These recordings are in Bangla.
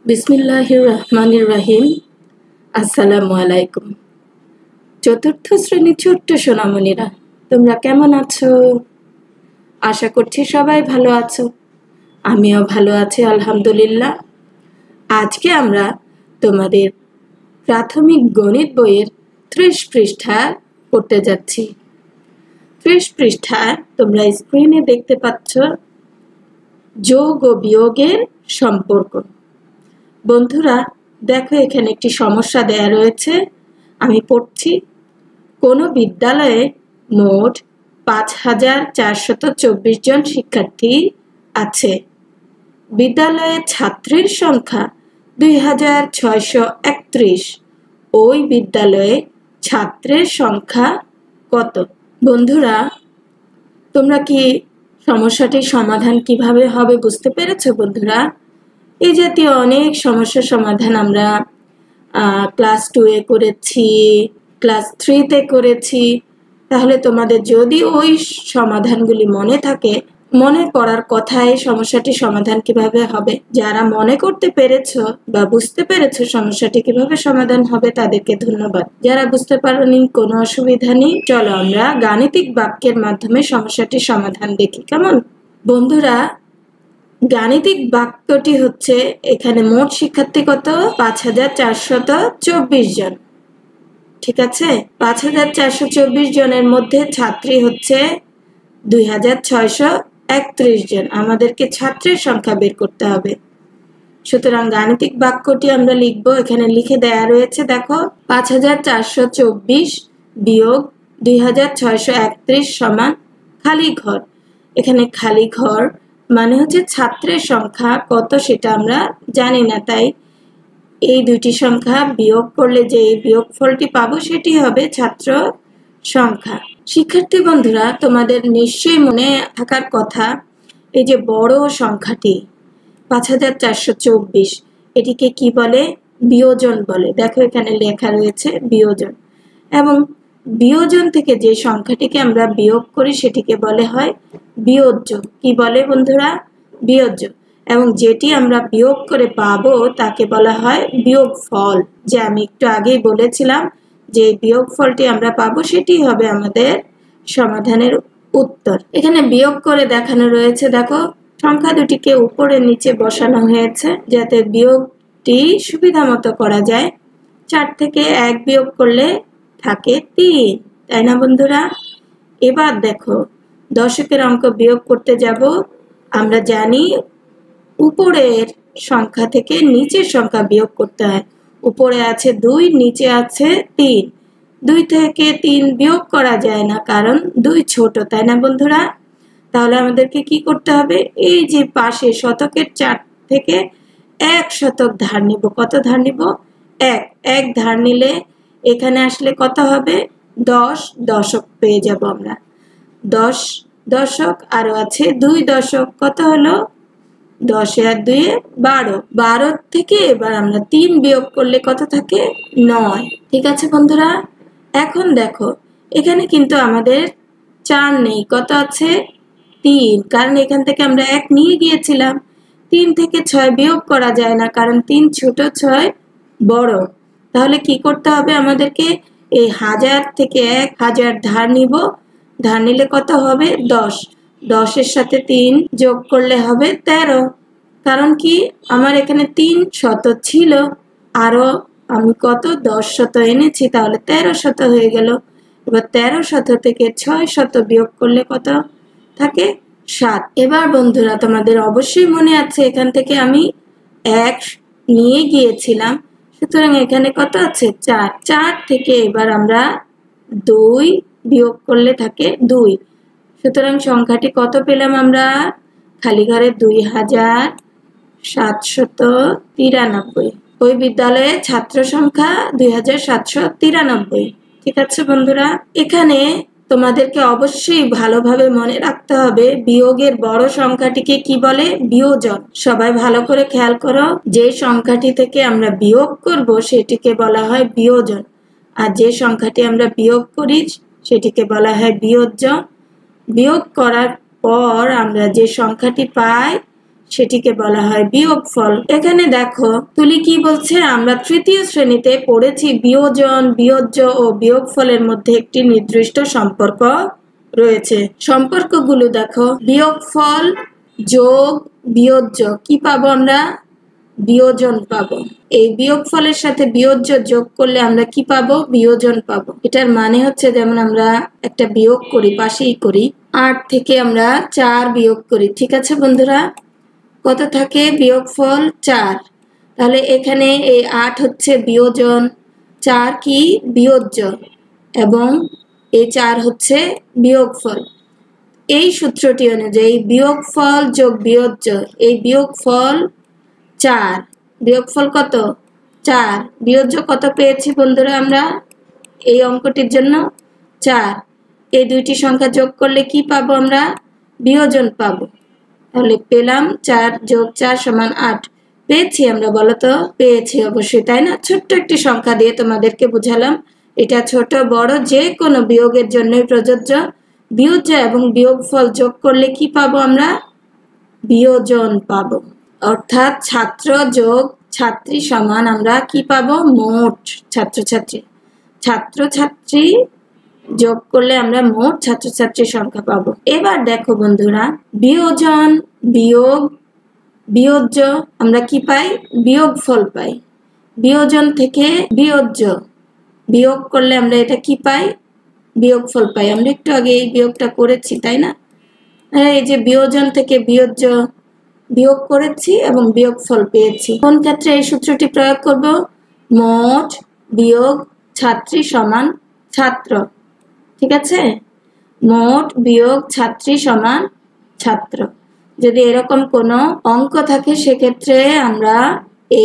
বিসমিল্লাহির রহমানির রহিম। আসসালামু আলাইকুম। চতুর্থ শ্রেণীর ছোট্ট সোনামণিরা, তোমরা কেমন আছো? আশা করছি সবাই ভালো আছো। আমিও ভালো আছি আলহামদুলিল্লাহ। আজকে আমরা তোমাদের প্রাথমিক গণিত বইয়ের 30 পৃষ্ঠা পড়তে যাচ্ছি। 30 পৃষ্ঠায় তোমরা স্ক্রিনে দেখতে পাচ্ছ যোগ ও বিয়োগের সম্পর্ক। বন্ধুরা দেখো, এখানে একটি সমস্যা দেয়া রয়েছে, আমি পড়ছি। কোনো বিদ্যালয়ে মোট ৫,৪২৪ জন শিক্ষার্থী আছে। বিদ্যালয়ে ছাত্রীর সংখ্যা ২,৬৩১। ওই বিদ্যালয়ে ছাত্রের সংখ্যা কত? বন্ধুরা, তোমরা কি সমস্যাটির সমাধান কিভাবে হবে বুঝতে পেরেছো? বন্ধুরা, এই জাতীয় অনেক সমস্যার সমাধান আমরা ক্লাস 2-এ করেছি, ক্লাস 3-তে করেছি। তাহলে তোমাদের যদি ওই সমাধানগুলি মনে থাকে, মনে করার কথায় সমস্যাটির সমাধান কিভাবে হবে, যারা মনে করতে পেরেছো বা বুঝতে পেরেছো সমস্যাটি কিভাবে সমাধান হবে তাদেরকে ধন্যবাদ। যারা বুঝতে পারোনি, কোনো অসুবিধা নেই। চলো আমরা গাণিতিক বাক্যের মাধ্যমে সমস্যাটির সমাধান দেখি, কেমন? বন্ধুরা, গাণিতিক বাক্যটি হচ্ছে, এখানে মোট শিক্ষার্থী কত? ৫,৪২৪ জন। ঠিক আছে, ৫,৪২৪ জনের মধ্যে ছাত্রী হচ্ছে ২,৬৩১ জন। আমাদেরকে ছাত্রের সংখ্যা বের করতে হবে। সুতরাং গাণিতিক বাক্যটি আমরা লিখব। এখানে লিখে দেয়া রয়েছে, দেখো, ৫,৪২৪ বিয়োগ ২,৬৩১ সমান খালি ঘর। এখানে খালি ঘর মানে হচ্ছে ছাত্রের সংখ্যা কত সেটা আমরা জানি না, তাই এই দুইটি সংখ্যা বিয়োগ করলে যে বিয়োগফলটি পাবো সেটি হবে ছাত্র সংখ্যা। শিক্ষার্থী বন্ধুরা, তোমাদের নিশ্চয়ই মনে থাকার কথা, এই যে বড় সংখ্যাটি ৫,৪২৪, এটিকে কি বলে? বিয়োজন বলে। দেখো এখানে লেখা রয়েছে বিয়োজন, এবং বিয়োজন থেকে যে সংখ্যাটিকে আমরা বিয়োগ করি সেটিকে বলে হয় বিয়োজ্য। কি বলে বন্ধুরা? বিয়োজ্য। এবং যেটি আমরা বিয়োগ করে পাবো তাকে বলা হয় বিয়োগফল। যে আমি একটু আগেই বলেছিলাম যে বিয়োগফলটি আমরা পাবো সেটি হবে আমাদের সমাধানের উত্তর। এখানে বিয়োগ করে দেখানো রয়েছে, দেখো সংখ্যা দুটিকে উপরে নিচে বসানো হয়েছে যাতে বিয়োগটি সুবিধা মতো করা যায়। 4 থেকে 1 বিয়োগ করলে থাকে 3, তাই না বন্ধুরা? এবার দেখো, দশকের অঙ্ক বিয়োগ করতে যাব। আমরা জানি উপরের সংখ্যা থেকে নিচের সংখ্যা বিয়োগ করতে হয়। উপরে আছে 2, নিচে আছে 3। 2 থেকে 3 বিয়োগ করা যায় না, কারণ 2 ছোট, তাই না বন্ধুরা? তাহলে আমাদেরকে কি করতে হবে? এই যে পাশে শতকের 4 থেকে 1 শতক ধার নিব। কত ধার নিব? 1 ধার নিলে এখানে আসলে কত হবে? 10 দশক পেয়ে যাব আমরা। 10 দশক, আরো আছে 2 দশক। কত হলো? 10 আর 2 12। 12 থেকে এবার আমরা 3 বিয়োগ করলে কত থাকে? 9। ঠিক আছে বন্ধুরা, এখন দেখো এখানে কিন্তু আমাদের 4 নেই, কত আছে? 3, কারণ এখান থেকে আমরা 1 নিয়ে গিয়েছিলাম। 3 থেকে 6 বিয়োগ করা যায় না, কারণ 3 ছোট, 6 বড়। তাহলে কি করতে হবে আমাদেরকে? এই 1000 থেকে 1000 ধার নিব। ধার নিলে কত হবে? 10। 10 এর সাথে 3 যোগ করলে হবে 13। কারণ কি, আমার এখানে 3 শত ছিল, আরো আমি কত 10 শত এনেছি, তাহলে 13 শত হয়ে গেল। এবার 13 শত থেকে 6 শত বিয়োগ করলে কত থাকে? 7। এবার বন্ধুরা, তোমাদের অবশ্যই মনে আছে এখান থেকে আমি 1 নিয়ে গিয়েছিলাম, সুতরাং এখানে কত আছে? 4। 4 থেকে এবার আমরা 2 বিয়োগ করলে থাকে 2। সুতরাং সংখ্যাটি কত পেলাম আমরা? খালি ঘরে 2,793। ওই বিদ্যালয়ে ছাত্র সংখ্যা 2,793। ঠিক আছে বন্ধুরা, এখানে তোমাদেরকে অবশ্যই ভালোভাবে মনে রাখতে হবে বিয়োগের বড় সংখ্যাটিকে কি বলে? বিয়োজন। সবাই ভালো করে খেয়াল করো, যে সংখ্যাটি থেকে আমরা বিয়োগ করব সেটিকে বলা হয় বিয়োজন, আর যে সংখ্যাটি আমরা বিয়োগ করি সেটিকে বলা হয় বিয়োজ্য। বিয়োগ করার পর আমরা যে সংখ্যাটি পাই সেটিকে বলা হয় বিয়োগফল। এখানে দেখো তুলি কি বলছে, আমরা তৃতীয় শ্রেণীতে পড়েছি বিয়োজন, বিয়োজ্য ও বিয়োগফলের মধ্যে একটি নির্দিষ্ট সম্পর্ক রয়েছে। সম্পর্কগুলো দেখো, বিয়োগফল যোগ বিয়োজ্য কি পাবো আমরা? বিয়োজন পাবো। এই বিয়োগফলের সাথে বিয়োজ্য যোগ করলে আমরা কি পাবো? বিয়োজন পাবো। এটার মানে হচ্ছে যেমন আমরা একটা বিয়োগ করি, পাশেই করি, 8 থেকে আমরা 4 বিয়োগ করি, ঠিক আছে বন্ধুরা? কত থাকে? বিয়োগফল 4। তাহলে এখানে এই 8 হচ্ছে বিয়োজন, 4 কি? বিয়োজ্য, এবং এই 4 হচ্ছে বিয়োগফল। এই সূত্রটি অনুযায়ী বিয়োগফল যোগ বিয়োজ্য, এই বিয়োগফল 4, বিয়োগফল কত? 4, বিয়োজ্য কত পেয়েছি বন্ধুরা আমরা এই অঙ্কটির জন্য? 4। এই দুইটি সংখ্যা যোগ করলে কি পাবো আমরা? বিয়োজন পাবো। তাহলে পেলাম 4 যোগ 4 সমান 8। পেয়েছি আমরা? বলো তো। পেয়েছি অবশ্যই, তাই না? ছোট্ট একটি সংখ্যা দিয়ে তোমাদেরকে বুঝালাম। এটা ছোট বড় যে কোনো বিয়োগের জন্যই প্রযোজ্য। বিয়োজ্য এবং বিয়োগফল যোগ করলে কি পাবো আমরা? বিয়োজন পাবো। অর্থাৎ ছাত্র যোগ ছাত্রী সমান আমরা কি পাবো? মোট ছাত্রছাত্রী। ছাত্রছাত্রী যোগ করলে আমরা মোট ছাত্রছাত্রীর সংখ্যা পাবো। এবার দেখো বন্ধুরা, বিয়োজন বিয়োগ বিয়োজ্য আমরা কি পাই? বিয়োগফল পাই। বিয়োজন থেকে বিয়োজ্য বিয়োগ করলে আমরা এটা কি পাই? বিয়োগফল পাই। আমরা একটু আগে এই বিয়োগটা করেছি, তাই না? এই যে বিয়োজন থেকে বিয়োজ্য বিয়োগ করেছি এবং বিয়োগফল পেয়েছি। কোন ক্ষেত্রে এই সূত্রটি প্রয়োগ করব? মোট বিয়োগ ছাত্রী সমান ছাত্র, ঠিক আছে? মোট বিয়োগ ছাত্রী সমান ছাত্র। যদি এরকম কোনো অঙ্ক থাকে সেক্ষেত্রে আমরা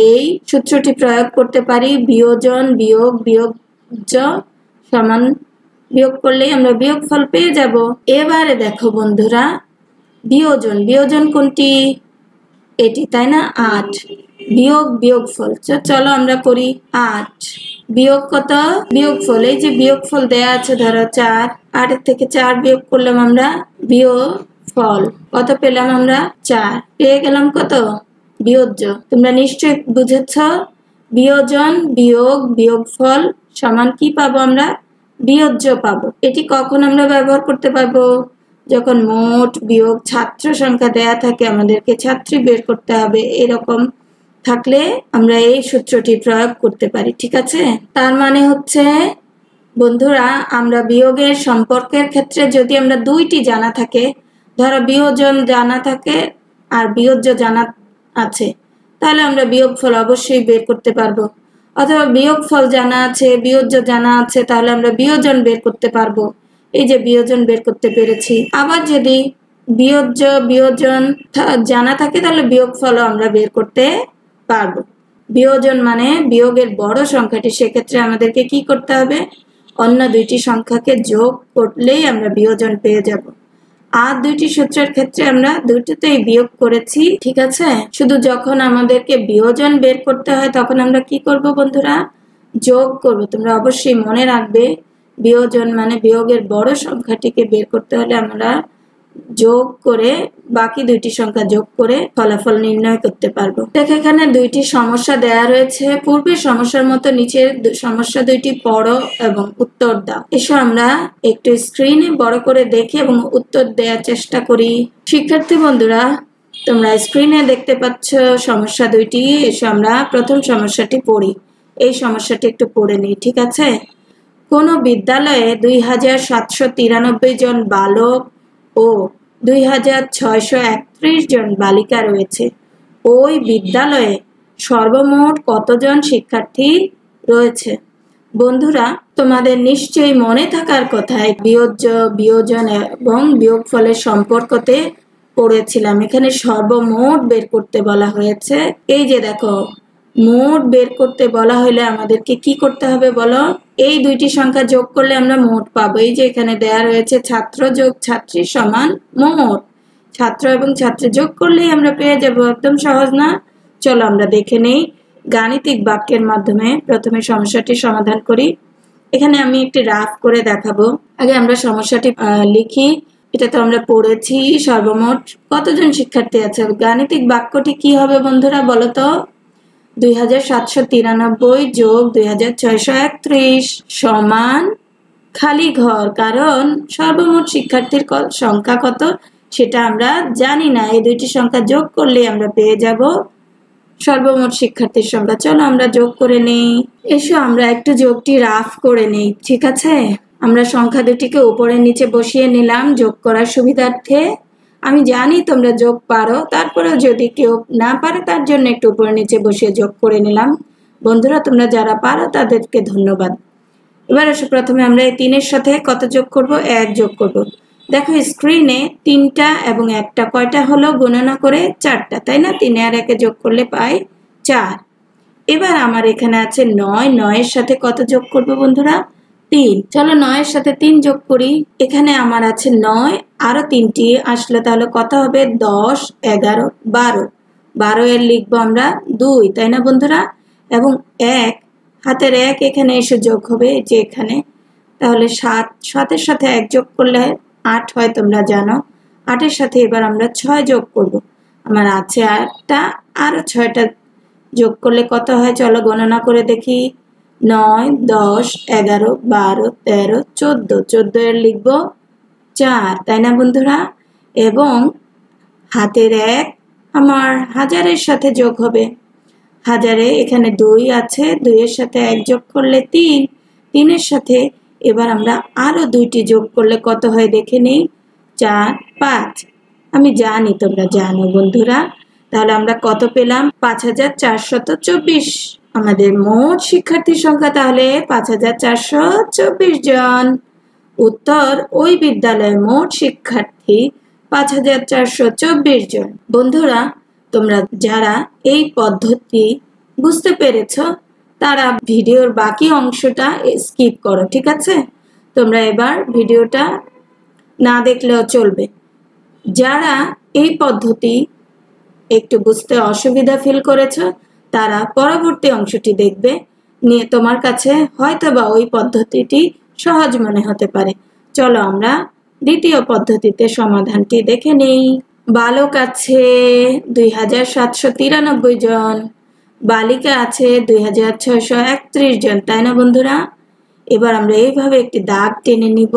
এই সূত্রটি প্রয়োগ করতে পারি। বিয়োজন বিয়োগ বিয়োজ্য সমান, বিয়োগ করলেই আমরা বিয়োগফল পেয়ে যাব। এবারে দেখো বন্ধুরা, বিয়োজন, বিয়োজন কোনটি? এটি, তাই না? 8 বিয়োগ বিয়োগফল। চলো আমরা করি। 8 বিয়োগ কত? বিয়োগফল। এই যে বিয়োগফল দেয়া আছে, ধরো 4, 8 থেকে 4 বিয়োগ করলাম আমরা বিয়োগফল। কত পেলাম আমরা? 4। পেয়ে গেলাম কত? বিয়োজ্য। তোমরা নিশ্চয়ই বুঝেছ, বিয়োজন বিয়োগ বিয়োগফল সমান কি পাবো আমরা? বিয়োজ্য পাবো। এটি কখন আমরা ব্যবহার করতে পারবো? যখন মোট বিয়োগ ছাত্র সংখ্যা দেয়া থাকে, আমাদেরকে ছাত্রী বের করতে হবে, এরকম থাকলে আমরা এই সূত্রটি প্রয়োগ করতে পারি, ঠিক আছে? তার মানে হচ্ছে বন্ধুরা, আমরা বিয়োগের সম্পর্কের ক্ষেত্রে যদি আমরা দুইটি জানা থাকে, ধরো বিয়োজন জানা থাকে আর বিয়োজ্য জানা আছে, তাহলে আমরা বিয়োগফল অবশ্যই বের করতে পারবো। অথবা বিয়োগফল জানা আছে, বিয়োজ্য জানা আছে, তাহলে আমরা বিয়োজন বের করতে পারবো। এই যে বিয়োজন বের করতে পেরেছি। আবার যদি বিয়োজ্য বিয়োজন জানা থাকে তাহলে বিয়োগফলও আমরা বের করতে পারবো। বিয়োজন মানে বিয়োগের বড় সংখ্যাটি, সেক্ষেত্রে আমাদেরকে কি করতে হবে? অন্য দুইটি সংখ্যাকে যোগ করলেই আমরা বিয়োজন পেয়ে যাব। আর দুইটি সূত্রের ক্ষেত্রে আমরা দুটোতেই বিয়োগ করেছি, ঠিক আছে? শুধু যখন আমাদেরকে বিয়োজন বের করতে হয় তখন আমরা কি করব বন্ধুরা? যোগ করব। তোমরা অবশ্যই মনে রাখবে, বিয়োজন মানে বিয়োগের বড় সংখ্যাটিকে বের করতে হলে আমরা যোগ করে বাকি দুইটি সংখ্যা যোগ করে ফলাফল নির্ণয় করতে পারবো। দেখো এখানে দুইটি সমস্যা দেয়া রয়েছে। পূর্বের সমস্যার মতো নিচের সমস্যা দুইটি পড়ো এবং উত্তর দাও। এসো আমরা একটু স্ক্রিনে বড় করে দেখি এবং উত্তর দেওয়ার চেষ্টা করি। শিক্ষার্থী বন্ধুরা, তোমরা স্ক্রিনে দেখতে পাচ্ছ সমস্যা দুইটি। এসো আমরা প্রথম সমস্যাটি পড়ি। এই সমস্যাটি একটু পড়ে নিই, ঠিক আছে? কোন বিদ্যালয়ে 2793 জন বালক ও 2631 জন বালিকা রয়েছে। ওই বিদ্যালয়ে সর্বমোট কতজন শিক্ষার্থী রয়েছে? বন্ধুরা, তোমাদের নিশ্চয়ই মনে থাকার কথা, বিয়োজ্য বিয়োজন এবং বিয়োগফলের সম্পর্কতে পড়েছিলাম। এখানে সর্বমোট বের করতে বলা হয়েছে। এই যে দেখো, মোট বের করতে বলা হলে আমাদেরকে কি করতে হবে বলো? এই দুইটি সংখ্যা যোগ করলে আমরা মোট পাবো। এই যে এখানে দেয়া রয়েছে ছাত্র যোগ ছাত্রী সমান মোট। ছাত্র এবং ছাত্রী যোগ করলেই আমরা পেয়ে যাব। একদম সহজ না? চলো আমরা দেখে নেই গাণিতিক বাক্যের মাধ্যমে। প্রথমে সমস্যাটি সমাধান করি। এখানে আমি একটি রাফ করে দেখাবো। আগে আমরা সমস্যাটি লিখি। এটা তো আমরা পড়েছি। সর্বমোট কতজন শিক্ষার্থী আছে? গাণিতিক বাক্যটি কি হবে বন্ধুরা বলো তো? 2793 যোগ 2631 সমান খালি ঘর। কারণ সর্বমোট শিক্ষার্থীর সংখ্যা কত সেটা আমরা জানি না। এই দুইটি সংখ্যা যোগ করলে আমরা পেয়ে যাব সর্বমোট শিক্ষার্থীর সংখ্যা। চলো আমরা যোগ করে নেই। এসো আমরা একটু যোগটি রাফ করে নেই, ঠিক আছে? আমরা সংখ্যা দুটিকে উপরে নিচে বসিয়ে নিলাম যোগ করার সুবিধার্থে। আমি জানি তোমরা যোগ পারো, তারপরেও যদি কেউ না পারে তার জন্য একটু উপরে নিচে বসিয়ে যোগ করে নিলাম। বন্ধুরা তোমরা যারা পারো তাদেরকে ধন্যবাদ। এবার এসে প্রথমে আমরা এই 3-এর সাথে কত যোগ করব? 1 যোগ করব। দেখো স্ক্রিনে 3টা এবং 1টা কয়টা হলো গণনা করে? 4টা, তাই না? 3 আর 1 যোগ করলে পাই 4। এবার আমার এখানে আছে 9, 9-এর সাথে কত যোগ করব বন্ধুরা? 3। চলো 9-এর সাথে 3 যোগ করি। এখানে আমার আছে 9, আরো 3টি আসলে তাহলে কত হবে? 10, 11, 12। 12 এর লিখবো আমরা 2, তাই না বন্ধুরা? এবং 1 হাতের 1 এখানে এসে যোগ হবে যে এখানে। তাহলে 7, 7-এর সাথে 1 যোগ করলে 8 হয়, তোমরা জানো। 8-এর সাথে এবার আমরা 6 যোগ করব। আমার আছে 8টা, আরো 6টা যোগ করলে কত হয়? চলো গণনা করে দেখি। 9, 10, 11, 12, 13, 14। 14 এর লিখবো 4, তাই না বন্ধুরা? এবং হাতের 1 আমার হাজারের সাথে যোগ হবে। হাজারে এখানে 2 আছে, 2 এর সাথে 1 যোগ করলে 3, 3-এর সাথে এবার আমরা আরো 2টি যোগ করলে কত হয় দেখে নেই। 4, 5। আমি জানি তোমরা জানো বন্ধুরা। তাহলে আমরা কত পেলাম? 5424। আমাদের মোট শিক্ষার্থীর সংখ্যা তাহলে 5424 জন। উত্তর, ওই বিদ্যালয়ের মোট শিক্ষার্থী 5424 জন। বন্ধুরা তোমরা যারা এই পদ্ধতি বুঝতে পেরেছ তারা ভিডিওর বাকি অংশটা স্কিপ করো, ঠিক আছে? তোমরা এবার ভিডিওটা না দেখলেও চলবে। যারা এই পদ্ধতি একটু বুঝতে অসুবিধা ফিল করেছ তারা পরবর্তী অংশটি দেখবে, নিয়ে তোমার কাছে হয়তোবা ওই পদ্ধতিটি সহজ মনে হতে পারে। চলো আমরা দ্বিতীয় পদ্ধতিতে সমাধানটি দেখে নেই। বালক আছে 2793 জন, বালিকা আছে 2631 জন, তাই না বন্ধুরা? এবার আমরা এইভাবে একটি দাগ টেনে নিব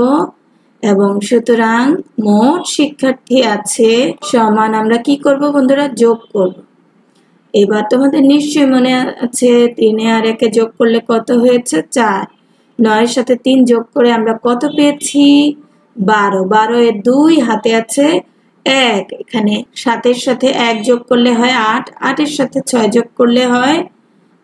এবং সুতরাং মোট শিক্ষার্থী আছে সমান আমরা কি করব বন্ধুরা? যোগ করব। এবার তোমাদের নিশ্চয়ই মনে আছে 3 আর 1 যোগ করলে কত হয়েছে? 4। 9-এর সাথে 3 যোগ করে আমরা কত পেয়েছি? 12। 12 এর 2 হাতে আছে 1, এখানে 7-এর সাথে 1 যোগ করলে হয় 8, 8-এর সাথে 6 যোগ করলে হয়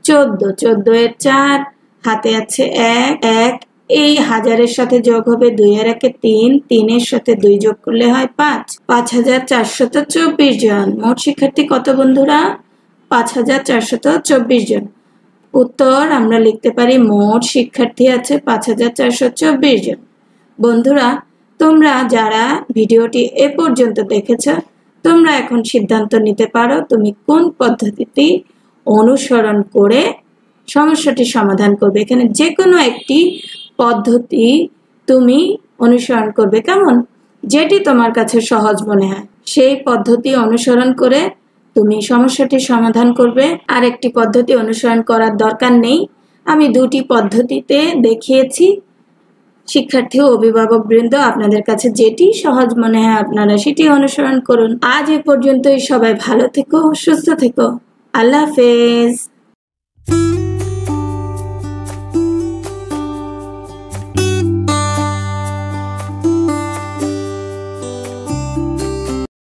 14। 14 এর 4 হাতে আছে 1, 1 এই হাজারের সাথে যোগ হবে 2 আর 1 3, 3-এর সাথে 2 যোগ করলে হয় 5। 5424 জন। মোট শিক্ষার্থী কত বন্ধুরা? 5424 জন। উত্তর আমরা লিখতে পারি মোট শিক্ষার্থী আছে 5424 জন। বন্ধুরা তোমরা যারা ভিডিওটি এ পর্যন্ত দেখেছ তোমরা এখন সিদ্ধান্ত নিতে পারো তুমি কোন পদ্ধতিটি অনুসরণ করে সমস্যাটি সমাধান করবে। এখানে যে কোনো একটি পদ্ধতি তুমি অনুসরণ করবে, কেমন? যেটি তোমার কাছে সহজ মনে হয় সেই পদ্ধতি অনুসরণ করে তুমি সমস্যাটি সমাধান করবে। আর একটি পদ্ধতি অনুসরণ করার দরকার নেই, আমি দুটি পদ্ধতিতে দেখিয়েছি। শিক্ষার্থী ও অভিভাবক বৃন্দ আপনাদের কাছে যেটি সহজ মনে হয় আপনারা সেটি অনুসরণ করুন। আজ এ পর্যন্তই। সবাই ভালো থেকো, সুস্থ থেকো। আল্লাহ হাফেজ।